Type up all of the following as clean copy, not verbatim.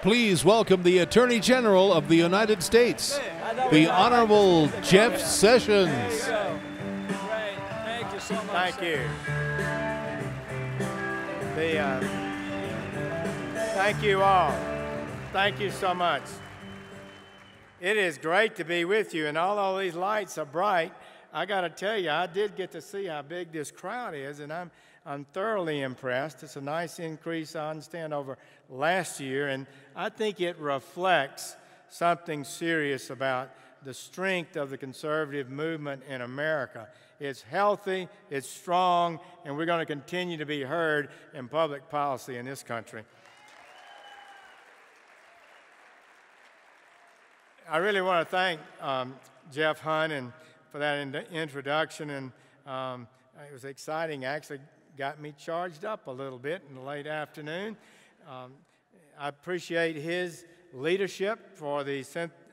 Please welcome the Attorney General of the United States, the Honorable Jeff Sessions. There you go. Great. Thank you so much. Thank you. Thank you all. Thank you so much. It is great to be with you, and although these lights are bright, I got to tell you, I did get to see how big this crowd is, and I'm thoroughly impressed. It's a nice increase, I understand, over last year, and I think it reflects something serious about the strength of the conservative movement in America. It's healthy, it's strong, and we're going to continue to be heard in public policy in this country. I really want to thank Jeff Hunt for that introduction, and it was exciting. Actually got me charged up a little bit in the late afternoon. I appreciate his leadership for the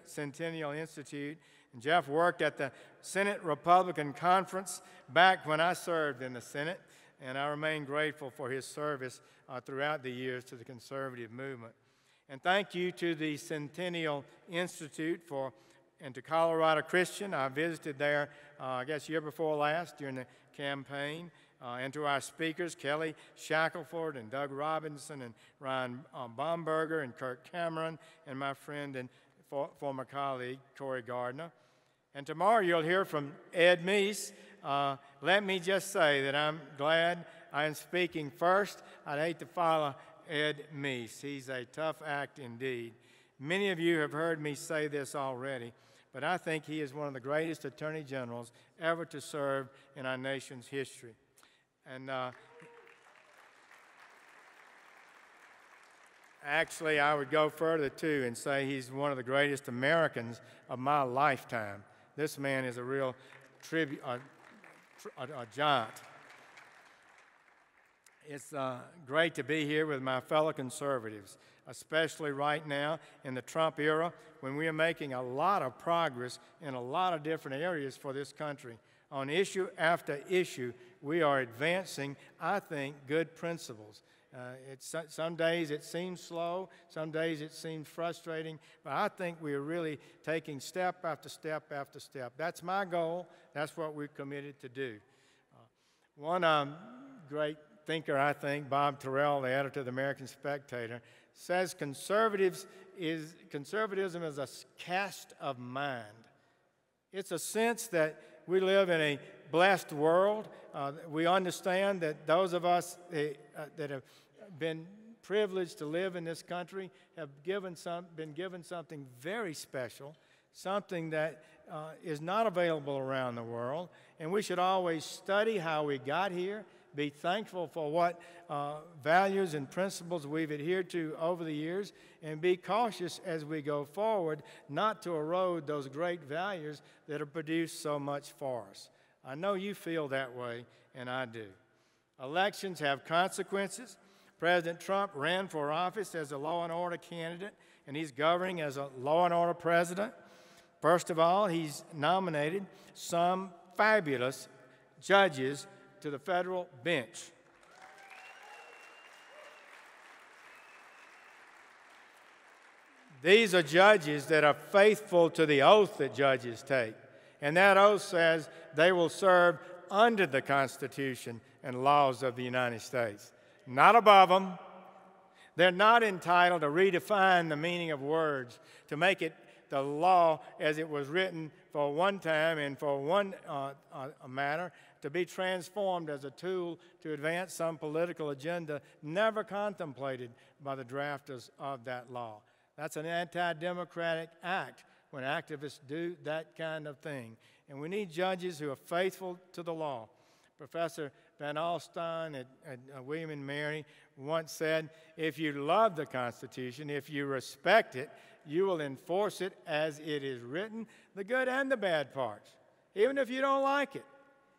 Centennial Institute. And Jeff worked at the Senate Republican Conference back when I served in the Senate, and I remain grateful for his service throughout the years to the conservative movement. And thank you to the Centennial Institute and to Colorado Christian. I visited there, I guess, year before last during the campaign. And to our speakers, Kelly Shackelford and Doug Robinson and Ryan Baumberger and Kirk Cameron and my friend and former colleague, Corey Gardner. And tomorrow you'll hear from Ed Meese. Let me just say that I'm glad I am speaking first. I'd hate to follow Ed Meese. He's a tough act indeed. Many of you have heard me say this already, but I think he is one of the greatest attorney generals ever to serve in our nation's history. And actually, I would go further, too, and say he's one of the greatest Americans of my lifetime. This man is a real a giant. It's great to be here with my fellow conservatives, especially right now in the Trump era when we are making a lot of progress in a lot of different areas for this country. On issue after issue, we are advancing, I think, good principles. Some days it seems slow, some days it seems frustrating, but I think we are really taking step after step after step. That's my goal. That's what we're committed to do. One great thinker, I think, Bob Terrell, the editor of the American Spectator, says conservatism is a cast of mind. It's a sense that we live in a blessed world. We understand that those of us that have been privileged to live in this country have been given something very special, something that is not available around the world, and we should always study how we got here, be thankful for what values and principles we've adhered to over the years, and be cautious as we go forward not to erode those great values that have produced so much for us. I know you feel that way, and I do. Elections have consequences. President Trump ran for office as a law and order candidate, and he's governing as a law and order president. First of all, he's nominated some fabulous judges to the federal bench. These are judges that are faithful to the oath that judges take, and that oath says they will serve under the Constitution and laws of the United States, not above them. They're not entitled to redefine the meaning of words, to make it the law as it was written for one time and for one matter, to be transformed as a tool to advance some political agenda never contemplated by the drafters of that law. That's an anti-democratic act when activists do that kind of thing. And we need judges who are faithful to the law. Professor Van Alstyne at William and Mary once said, if you love the Constitution, if you respect it, you will enforce it as it is written, the good and the bad parts, even if you don't like it.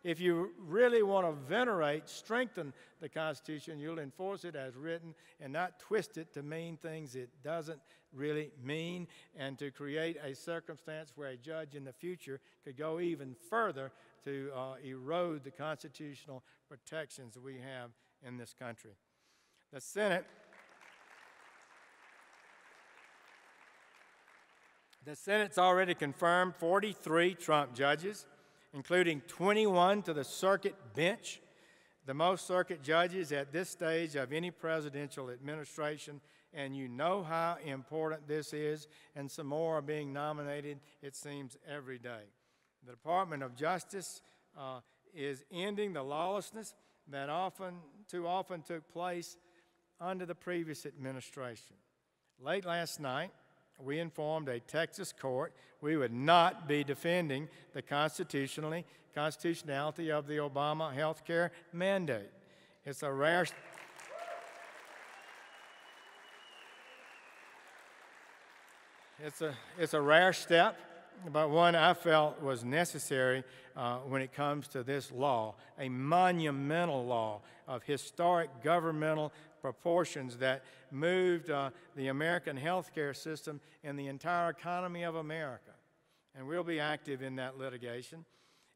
If you really want to venerate, strengthen the Constitution, you'll enforce it as written and not twist it to mean things it doesn't really mean, and to create a circumstance where a judge in the future could go even further to erode the constitutional protections that we have in this country. The Senate The Senate's already confirmed 43 Trump judges, including 21 to the circuit bench, the most circuit judges at this stage of any presidential administration, and you know how important this is, and some more are being nominated, it seems, every day. The Department of Justice is ending the lawlessness that too often took place under the previous administration. Late last night, we informed a Texas court we would not be defending the constitutionality of the Obama health care mandate. It's a rare step, but one I felt was necessary when it comes to this law, a monumental law of historic governmental proportions that moved the American healthcare system and the entire economy of America. And we'll be active in that litigation.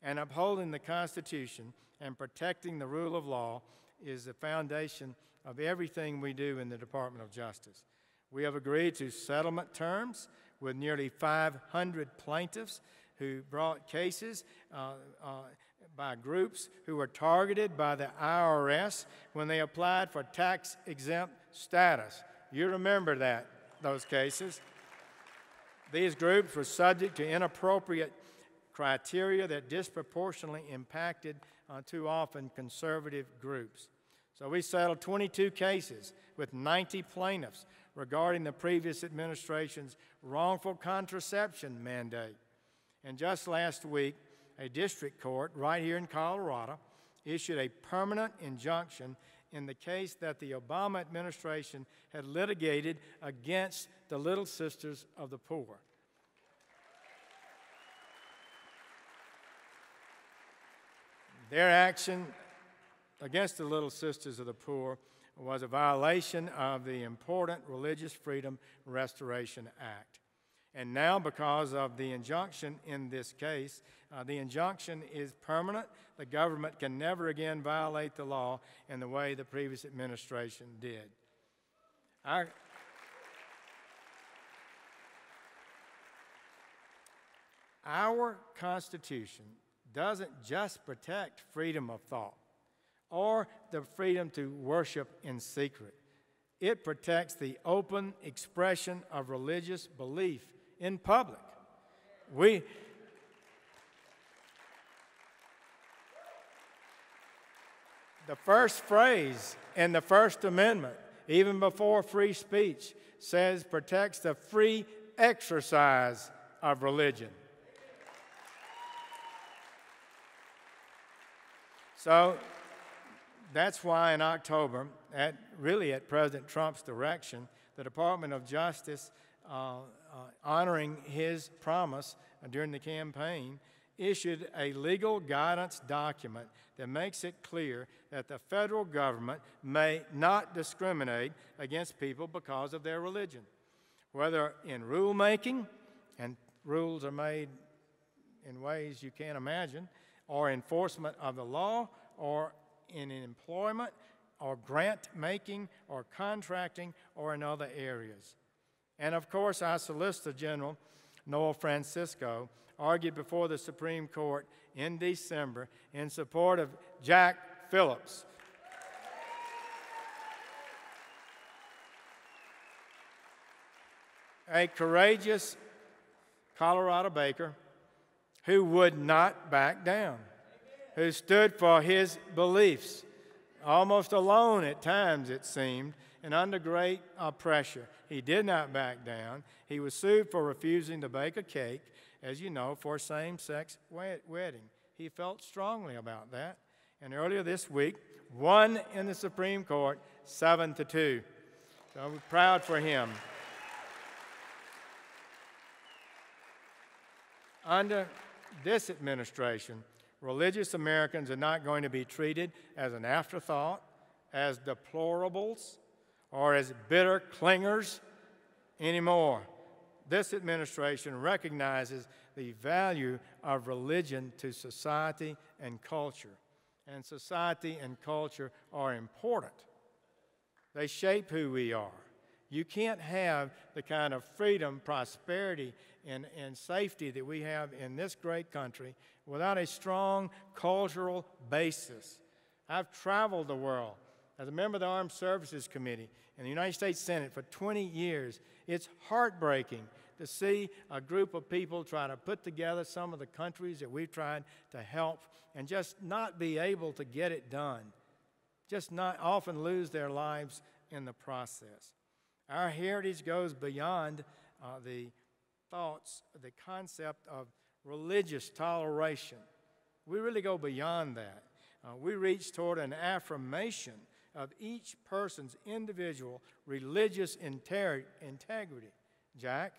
And upholding the Constitution and protecting the rule of law is the foundation of everything we do in the Department of Justice. We have agreed to settlement terms with nearly 500 plaintiffs who brought cases by groups who were targeted by the IRS when they applied for tax-exempt status. You remember those cases. These groups were subject to inappropriate criteria that disproportionately impacted too often conservative groups. So we settled 22 cases with 90 plaintiffs regarding the previous administration's wrongful contraception mandate. And just last week, a district court right here in Colorado issued a permanent injunction in the case that the Obama administration had litigated against the Little Sisters of the Poor. Their action against the Little Sisters of the Poor was a violation of the important Religious Freedom Restoration Act. And now, because of the injunction in this case, the injunction is permanent. The government can never again violate the law in the way the previous administration did. Our Constitution doesn't just protect freedom of thought or the freedom to worship in secret. It protects the open expression of religious belief in public. The first phrase in the First Amendment, even before free speech, protects the free exercise of religion. So that's why in October, at President Trump's direction, the Department of Justice, honoring his promise during the campaign, issued a legal guidance document that makes it clear that the federal government may not discriminate against people because of their religion, whether in rulemaking, and rules are made in ways you can't imagine, or enforcement of the law, or in employment, or grant making, or contracting, or in other areas. And of course, our Solicitor General, Noel Francisco, argued before the Supreme Court in December in support of Jack Phillips, a courageous Colorado baker who would not back down, who stood for his beliefs, almost alone at times, it seemed, and under great pressure. He did not back down. He was sued for refusing to bake a cake, as you know, for a same-sex wedding. He felt strongly about that. And earlier this week, won in the Supreme Court 7-2. So we're proud for him. Under this administration, religious Americans are not going to be treated as an afterthought, as deplorables, or as bitter clingers anymore. This administration recognizes the value of religion to society and culture. And society and culture are important. They shape who we are. You can't have the kind of freedom, prosperity, and safety that we have in this great country without a strong cultural basis. I've traveled the world as a member of the Armed Services Committee in the United States Senate for 20 years. It's heartbreaking to see a group of people try to put together some of the countries that we've tried to help and just not be able to get it done, just not often lose their lives in the process. Our heritage goes beyond the thoughts, the concept of religious toleration. We really go beyond that. We reach toward an affirmation of each person's individual religious integrity. Jack,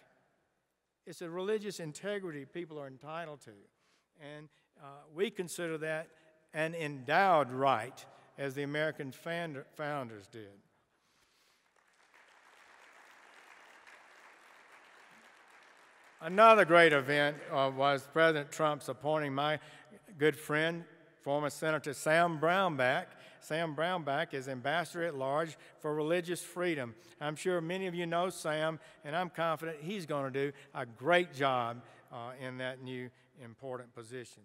it's a religious integrity people are entitled to. And we consider that an endowed right, as the American founders did. Another great event was President Trump's appointing my good friend, former Senator Sam Brownback. Sam Brownback is Ambassador at Large for Religious Freedom. I'm sure many of you know Sam, and I'm confident he's going to do a great job in that new important position.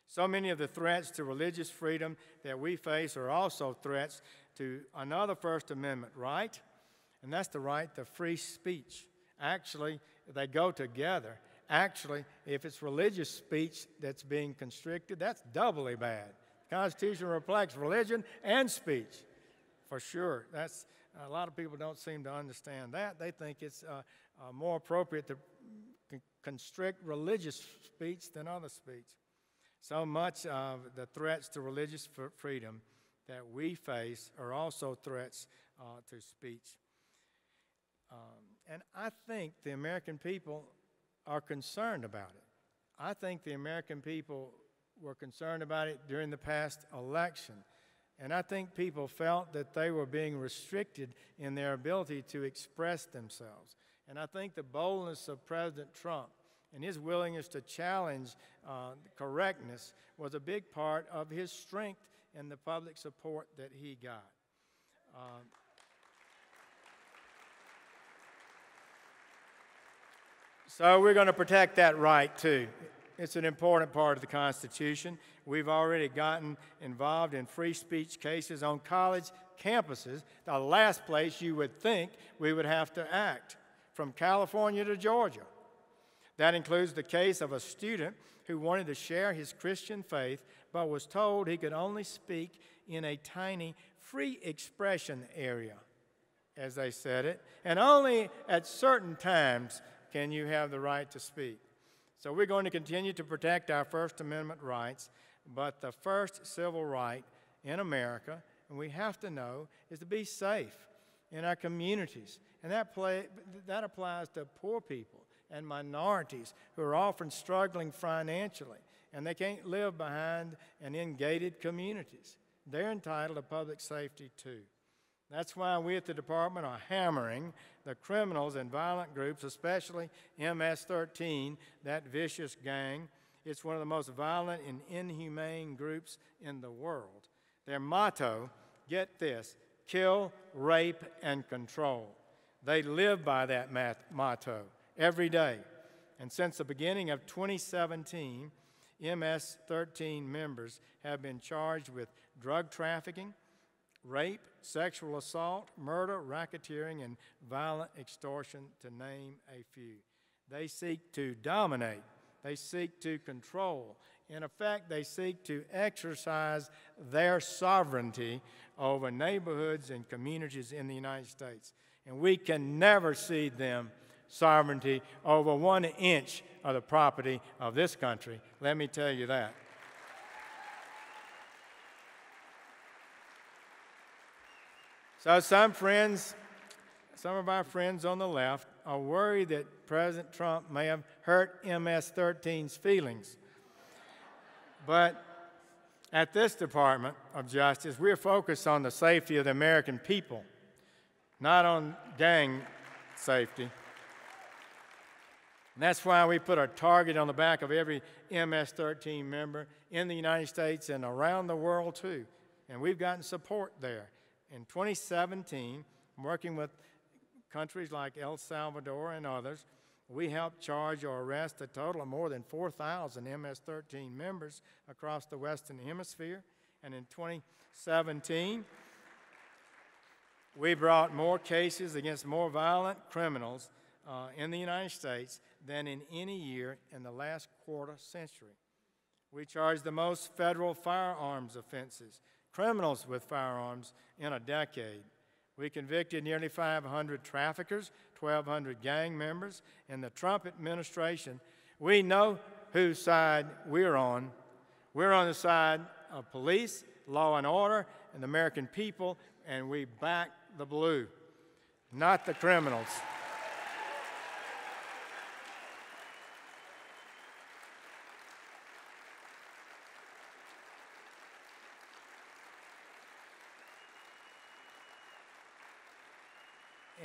So many of the threats to religious freedom that we face are also threats to another First Amendment right, and that's the right to free speech. Actually, they go together. Actually, if it's religious speech that's being constricted, that's doubly bad. The Constitution reflects religion and speech, for sure. That's a lot of people don't seem to understand that. They think it's more appropriate to constrict religious speech than other speech. So much of the threats to religious freedom that we face are also threats to speech. And I think the American people are concerned about it. I think the American people were concerned about it during the past election. And I think people felt that they were being restricted in their ability to express themselves. And I think the boldness of President Trump and his willingness to challenge correctness was a big part of his strength and the public support that he got. So we're going to protect that right, too. It's an important part of the Constitution. We've already gotten involved in free speech cases on college campuses, the last place you would think we would have to act, from California to Georgia. That includes the case of a student who wanted to share his Christian faith, but was told he could only speak in a tiny free expression area, as they said it, and only at certain times can you have the right to speak. So we're going to continue to protect our First Amendment rights, but the first civil right in America, and we have to know, is to be safe in our communities. And that applies to poor people and minorities who are often struggling financially, and they can't live behind and in gated communities. They're entitled to public safety too. That's why we at the department are hammering the criminals and violent groups, especially MS-13, that vicious gang. It's one of the most violent and inhumane groups in the world. Their motto, get this, kill, rape, and control. They live by that motto every day. And since the beginning of 2017, MS-13 members have been charged with drug trafficking, rape, sexual assault, murder, racketeering, and violent extortion, to name a few. They seek to dominate. They seek to control. In effect, they seek to exercise their sovereignty over neighborhoods and communities in the United States. And we can never cede them sovereignty over 1 inch of the property of this country. Let me tell you that. So some of our friends on the left are worried that President Trump may have hurt MS-13's feelings. But at this Department of Justice, we're focused on the safety of the American people, not on gang safety. And that's why we put a target on the back of every MS-13 member in the United States and around the world too. And we've gotten support there. In 2017, I'm working with countries like El Salvador and others, we helped charge or arrest a total of more than 4,000 MS-13 members across the Western Hemisphere. And in 2017, we brought more cases against more violent criminals in the United States than in any year in the last quarter century. We charged the most federal firearms offenses, criminals with firearms, in a decade. We convicted nearly 500 traffickers, 1,200 gang members. In the Trump administration, we know whose side we're on. We're on the side of police, law and order, and the American people, and we back the blue, not the criminals.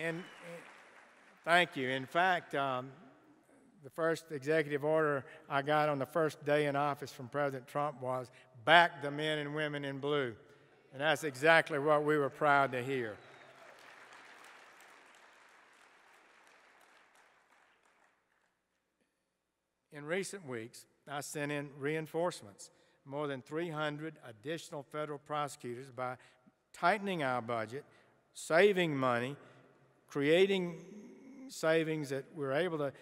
And thank you. In fact, the first executive order I got on the first day in office from President Trump was, back the men and women in blue. And that's exactly what we were proud to hear. In recent weeks, I sent in reinforcements, more than 300 additional federal prosecutors, by tightening our budget, saving money, creating savings that we're able to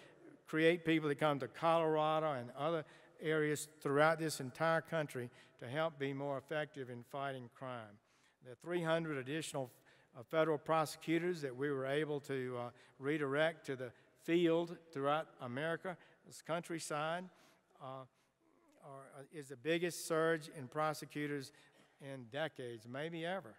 create people that come to Colorado and other areas throughout this entire country to help be more effective in fighting crime. The 300 additional federal prosecutors that we were able to redirect to the field throughout America, this countryside, is the biggest surge in prosecutors in decades, maybe ever.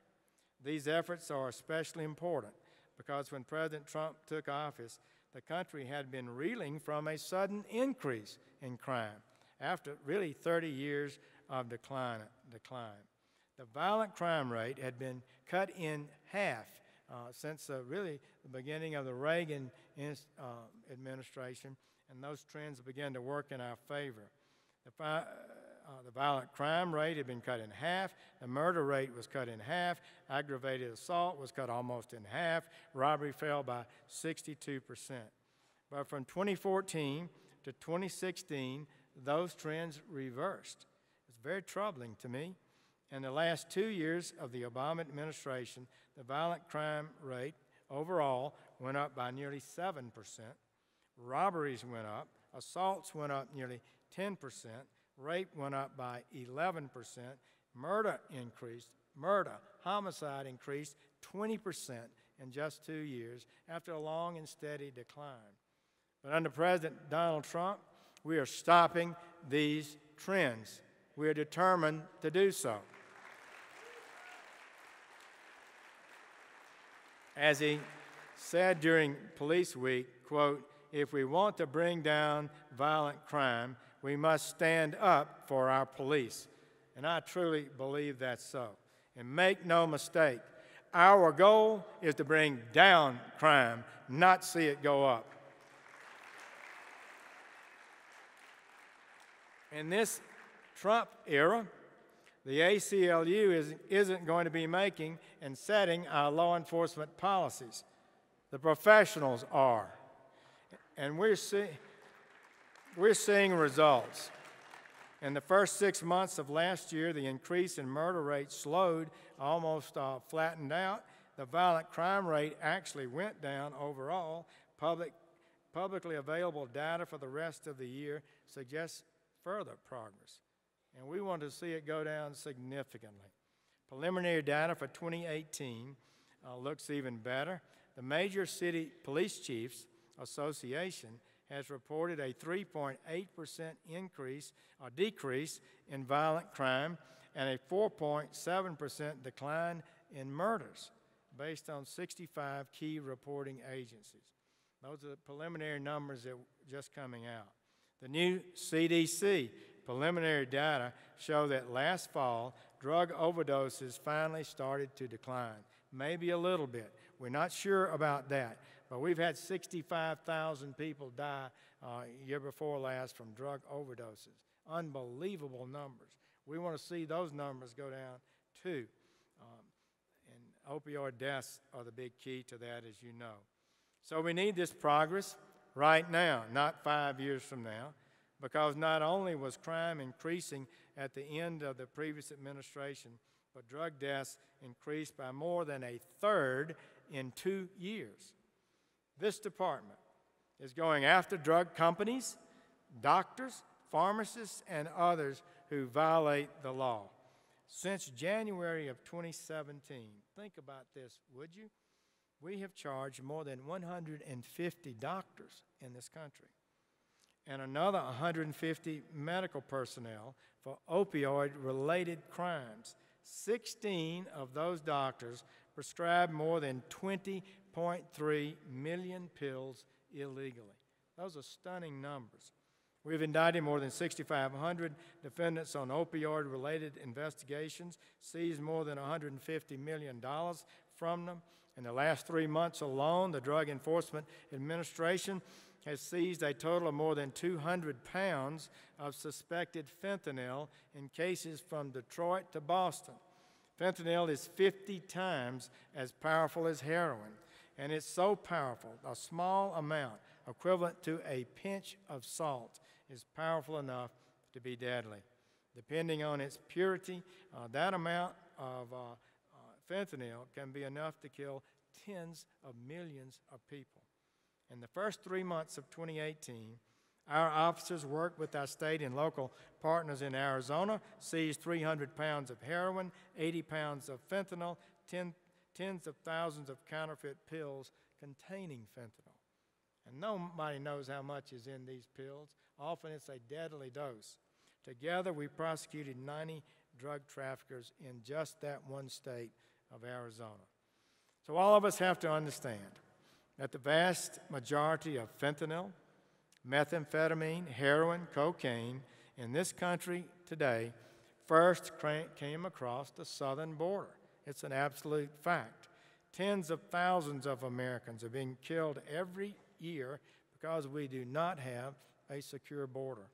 These efforts are especially important because when President Trump took office, the country had been reeling from a sudden increase in crime after really 30 years of decline. The violent crime rate had been cut in half since really the beginning of the Reagan administration, and those trends began to work in our favor. The violent crime rate had been cut in half. The murder rate was cut in half. Aggravated assault was cut almost in half. Robbery fell by 62%. But from 2014 to 2016, those trends reversed. It's very troubling to me. In the last 2 years of the Obama administration, the violent crime rate overall went up by nearly 7%. Robberies went up. Assaults went up nearly 10%. Rape went up by 11%. Murder increased. Homicide increased 20% in just 2 years after a long and steady decline. But under President Donald Trump, we are stopping these trends. We are determined to do so. As he said during Police Week, quote, "If we want to bring down violent crime, we must stand up for our police." And I truly believe that's so. And make no mistake, our goal is to bring down crime, not see it go up. In this Trump era, the ACLU isn't going to be making and setting our law enforcement policies. The professionals are. And we're seeing results. In the first 6 months of last year, the increase in murder rate slowed, almost flattened out. The violent crime rate actually went down overall. Publicly available data for the rest of the year suggests further progress, and we want to see it go down significantly. Preliminary data for 2018 looks even better. The Major City Police Chiefs Association has reported a 3.8% decrease in violent crime and a 4.7% decline in murders based on 65 key reporting agencies. Those are the preliminary numbers that are just coming out. The new CDC preliminary data show that last fall, drug overdoses finally started to decline, maybe a little bit. We're not sure about that, but we've had 65,000 people die year before last from drug overdoses. Unbelievable numbers. We want to see those numbers go down too. And opioid deaths are the big key to that, as you know. So we need this progress right now, not 5 years from now, because not only was crime increasing at the end of the previous administration, but drug deaths increased by more than a third in 2 years. This department is going after drug companies, doctors, pharmacists, and others who violate the law. Since January of 2017, think about this, would you? We have charged more than 150 doctors in this country and another 150 medical personnel for opioid-related crimes. 16 of those doctors prescribed more than 20.3 million pills illegally. Those are stunning numbers. We've indicted more than 6,500 defendants on opioid-related investigations, seized more than $150 million from them. In the last 3 months alone, the Drug Enforcement Administration has seized a total of more than 200 pounds of suspected fentanyl in cases from Detroit to Boston. Fentanyl is 50 times as powerful as heroin, and it's so powerful, a small amount, equivalent to a pinch of salt, is powerful enough to be deadly. Depending on its purity, that amount of fentanyl can be enough to kill tens of millions of people. In the first 3 months of 2018, our officers worked with our state and local partners in Arizona, seized 300 pounds of heroin, 80 pounds of fentanyl, tens of thousands of counterfeit pills containing fentanyl. And nobody knows how much is in these pills. Often it's a deadly dose. Together, we prosecuted 90 drug traffickers in just that one state of Arizona. So all of us have to understand that the vast majority of fentanyl, methamphetamine, heroin, cocaine in this country today first came across the southern border. It's an absolute fact. Tens of thousands of Americans are being killed every year because we do not have a secure border.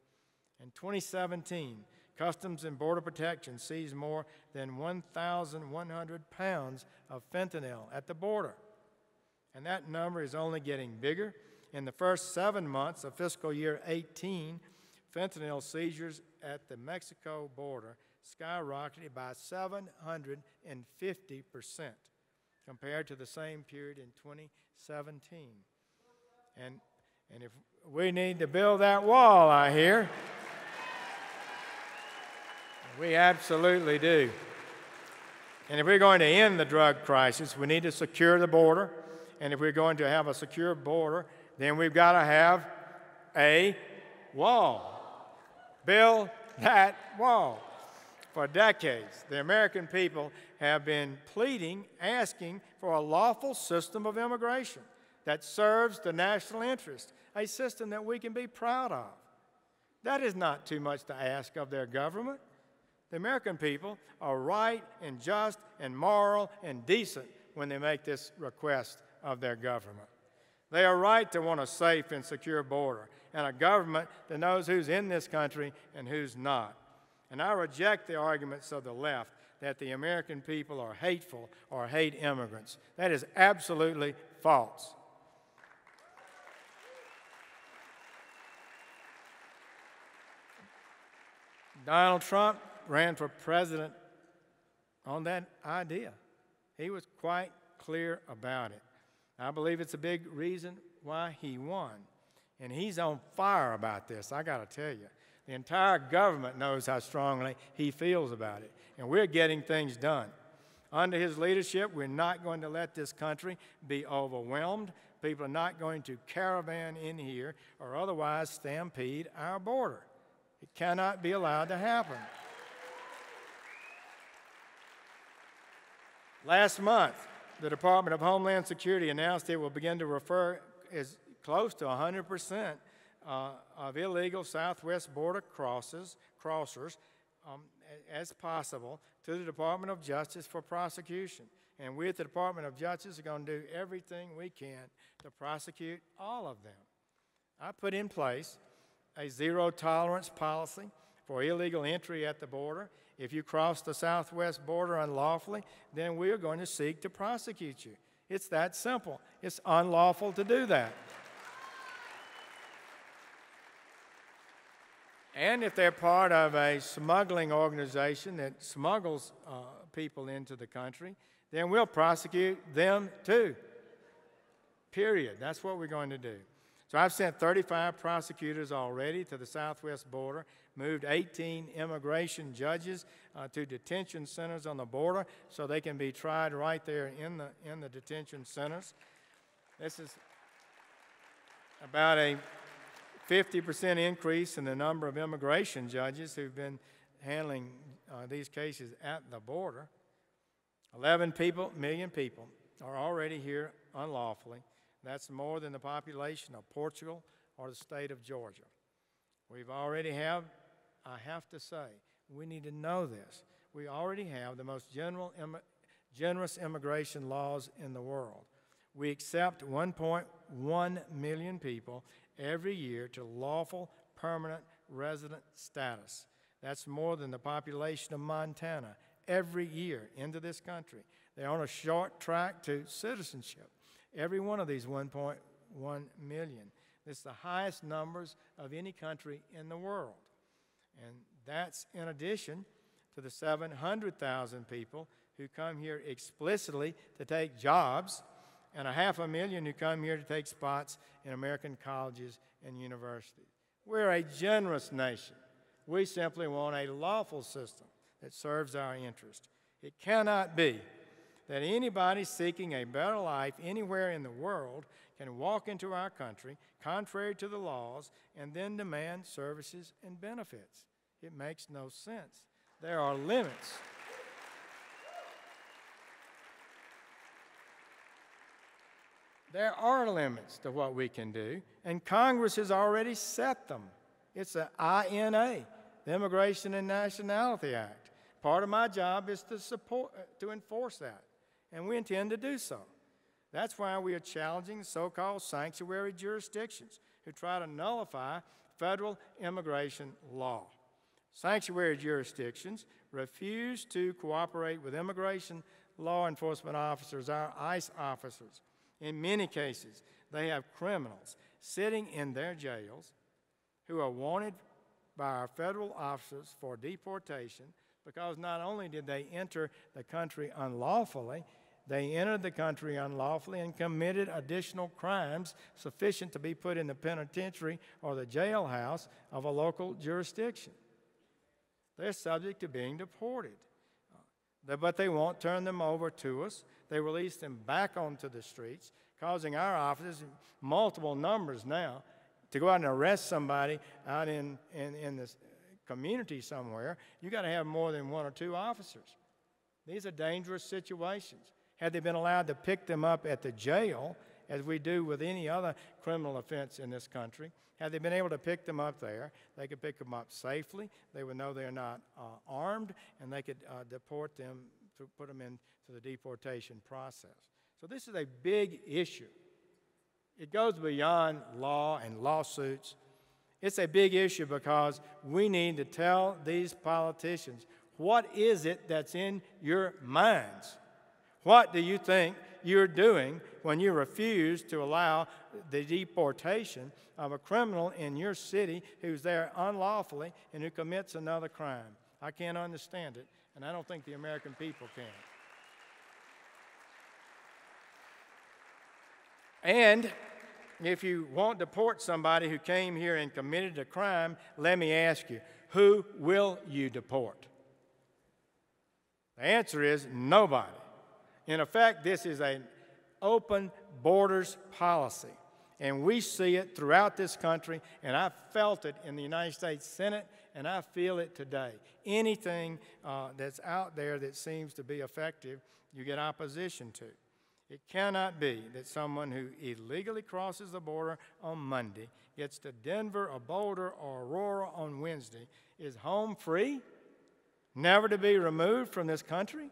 In 2017, Customs and Border Protection seized more than 1,100 pounds of fentanyl at the border. And that number is only getting bigger. In the first 7 months of fiscal year 18, fentanyl seizures at the Mexico border skyrocketed by 750% compared to the same period in 2017. And if we need to build that wall, I hear. We absolutely do. And if we're going to end the drug crisis, we need to secure the border. And if we're going to have a secure border, then we've got to have a wall. Build that wall. For decades, the American people have been pleading, asking for a lawful system of immigration that serves the national interest, a system that we can be proud of. That is not too much to ask of their government. The American people are right and just and moral and decent when they make this request of their government. They are right to want a safe and secure border and a government that knows who's in this country and who's not. And I reject the arguments of the left that the American people are hateful or hate immigrants. That is absolutely false. Donald Trump ran for president on that idea. He was quite clear about it. I believe it's a big reason why he won. And he's on fire about this, I got to tell you. The entire government knows how strongly he feels about it. And we're getting things done. Under his leadership, we're not going to let this country be overwhelmed. People are not going to caravan in here or otherwise stampede our border. It cannot be allowed to happen. Last month, the Department of Homeland Security announced it will begin to refer as close to 100% of illegal southwest border crossers as possible to the Department of Justice for prosecution. And we at the Department of Justice are going to do everything we can to prosecute all of them. I put in place a zero-tolerance policy for illegal entry at the border. If you cross the southwest border unlawfully, then we are going to seek to prosecute you. It's that simple. It's unlawful to do that. And if they're part of a smuggling organization that smuggles people into the country, then we'll prosecute them too. Period. That's what we're going to do. So I've sent 35 prosecutors already to the southwest border, moved 18 immigration judges to detention centers on the border so they can be tried right there in the detention centers. This is about a 50% increase in the number of immigration judges who've been handling these cases at the border. 11 million people are already here unlawfully. That's more than the population of Portugal or the state of Georgia. We've already have, I have to say, we need to know this. We already have the most generous immigration laws in the world. We accept 1.1 million people every year to lawful permanent resident status. That's more than the population of Montana every year into this country. They're on a short track to citizenship. Every one of these 1.1 million. It's the highest numbers of any country in the world. And that's in addition to the 700,000 people who come here explicitly to take jobs, and 500,000 who come here to take spots in American colleges and universities. We're a generous nation. We simply want a lawful system that serves our interest. It cannot be that anybody seeking a better life anywhere in the world can walk into our country, contrary to the laws, and then demand services and benefits. It makes no sense. There are limits. There are limits to what we can do, and Congress has already set them. It's the INA, the Immigration and Nationality Act. Part of my job is to enforce that, and we intend to do so. That's why we are challenging the so-called sanctuary jurisdictions who try to nullify federal immigration law. Sanctuary jurisdictions refuse to cooperate with immigration law enforcement officers, our ICE officers. In many cases, they have criminals sitting in their jails who are wanted by our federal officers for deportation because not only did they enter the country unlawfully, they entered the country unlawfully and committed additional crimes sufficient to be put in the penitentiary or the jailhouse of a local jurisdiction. They're subject to being deported. But they won't turn them over to us. They release them back onto the streets, causing our officers, multiple numbers now, to go out and arrest somebody out in the community somewhere. You got to have more than one or two officers. These are dangerous situations. Had they been allowed to pick them up at the jail, as we do with any other criminal offense in this country, had they been able to pick them up there, they could pick them up safely. They would know they're not armed, and they could deport them, to put them into the deportation process. So this is a big issue. It goes beyond law and lawsuits. It's a big issue because we need to tell these politicians, what is it that's in your minds? What do you think you're doing when you refuse to allow the deportation of a criminal in your city who's there unlawfully and who commits another crime? I can't understand it, and I don't think the American people can. And if you won't deport somebody who came here and committed a crime, let me ask you, who will you deport? The answer is nobody. In effect, this is an open borders policy, and we see it throughout this country, and I felt it in the United States Senate, and I feel it today. Anything that's out there that seems to be effective, you get opposition to. It cannot be that someone who illegally crosses the border on Monday, gets to Denver or Boulder or Aurora on Wednesday, is home free, never to be removed from this country?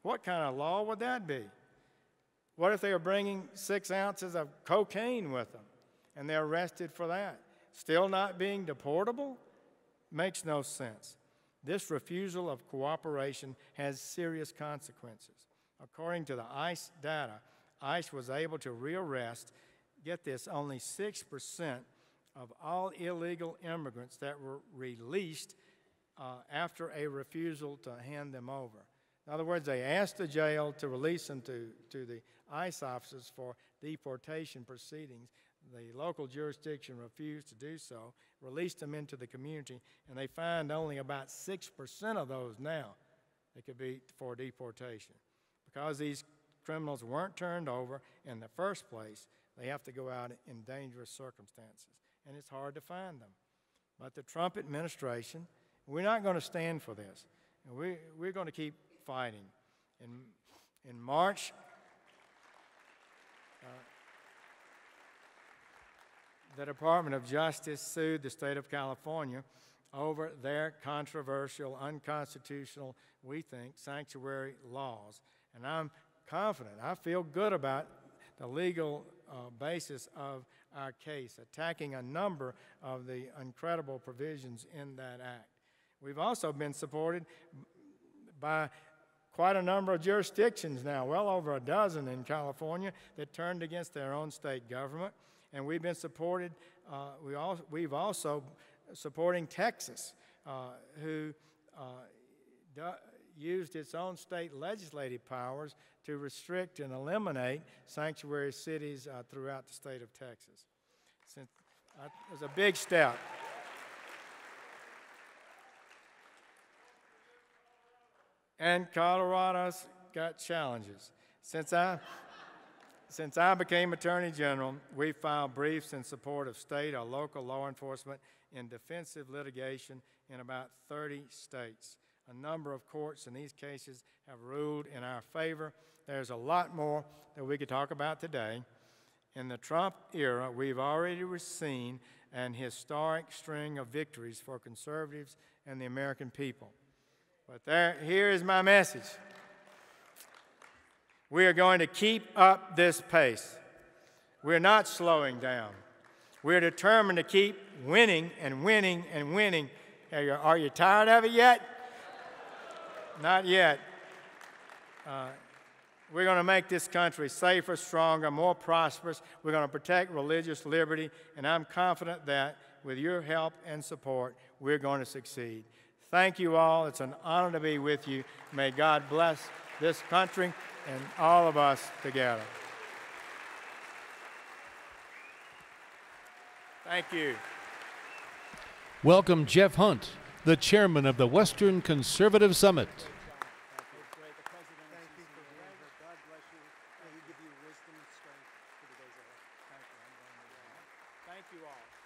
What kind of law would that be? What if they are bringing 6 ounces of cocaine with them and they're arrested for that? Still not being deportable? Makes no sense. This refusal of cooperation has serious consequences. According to the ICE data, ICE was able to rearrest, get this, only 6% of all illegal immigrants that were released after a refusal to hand them over. In other words, they asked the jail to release them to the ICE officers for deportation proceedings. The local jurisdiction refused to do so, released them into the community, and they find only about 6% of those now that could be for deportation. Because these criminals weren't turned over in the first place, they have to go out in dangerous circumstances, and it's hard to find them. But the Trump administration, we're not going to stand for this. And we're going to keep fighting. In March, the Department of Justice sued the state of California over their controversial, unconstitutional, we think, sanctuary laws. And I'm confident, I feel good about the legal basis of our case, attacking a number of the incredible provisions in that act. We've also been supported by quite a number of jurisdictions now, well over a dozen in California, that turned against their own state government. And we've been supported, we've also supporting Texas, who used its own state legislative powers to restrict and eliminate sanctuary cities throughout the state of Texas. It was a big step. And Colorado's got challenges. Since I became Attorney General, we filed briefs in support of state or local law enforcement in defensive litigation in about 30 states. A number of courts in these cases have ruled in our favor. There's a lot more that we could talk about today. In the Trump era, we've already seen an historic string of victories for conservatives and the American people. But here is my message. We are going to keep up this pace. We're not slowing down. We're determined to keep winning and winning and winning. Are you tired of it yet? Not yet. We're going to make this country safer, stronger, more prosperous. We're going to protect religious liberty, and I'm confident that with your help and support, we're going to succeed. Thank you all. It's an honor to be with you. May God bless this country and all of us together. Thank you. Welcome Jeff Hunt, the chairman of the Western Conservative Summit. Thank you all.